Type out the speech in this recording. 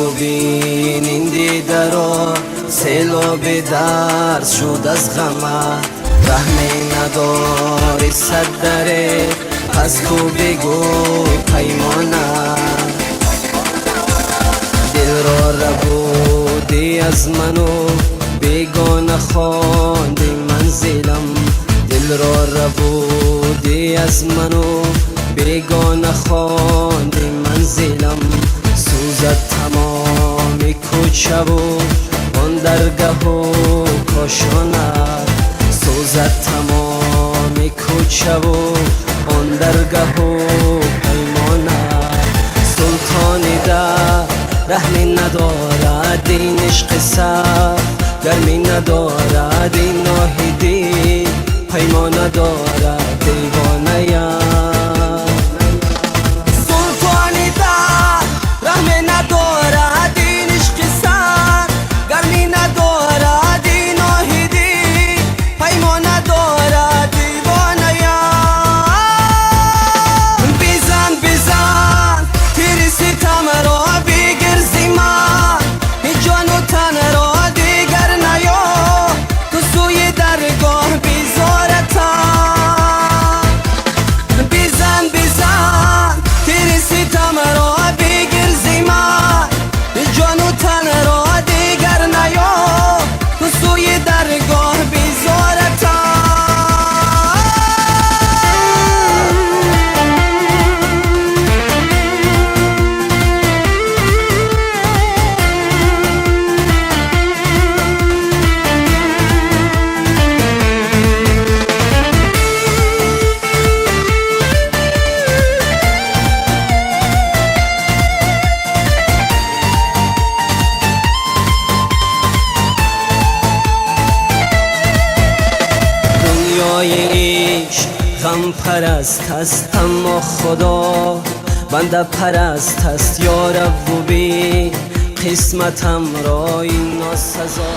ببین این دیده رو، سیلاب درس شد از غمت. رحمی نداری صد دره، از کو بگوی پیمانت. دل را ربودی از منو، بیگانه خواندی منزلم. دل را ربودی از منو، بیگانه خواندی منزلم. سوزد تمامی کوچه و آن درگه و کاشانت. سوزد تمامی کوچه و آن درگه و پیمانت. سلطانی در رحمی ندارد این عشق سر، گرمی ندارد این ناهیدی، پیمان ندارد دیوانه یم. سلطانی در رحمی ندارد این عشق سر، گرمی ندارد این ناهیدی، پیمان ندارد دیوانه یم. بزن بزن تیر ستم را بگیر ز من، این جان و تن را دیگر نیا، تو سوی درگاه بیزارتم. بزن بزن تیر ستم را بگیر ز من، این جان و تن را دیگر نیا، تو سوی درگاه بیزارتم. عشق غم پرست است اما خدا بنده پرست است. یا رب ببین قسمتم را این ناسزا.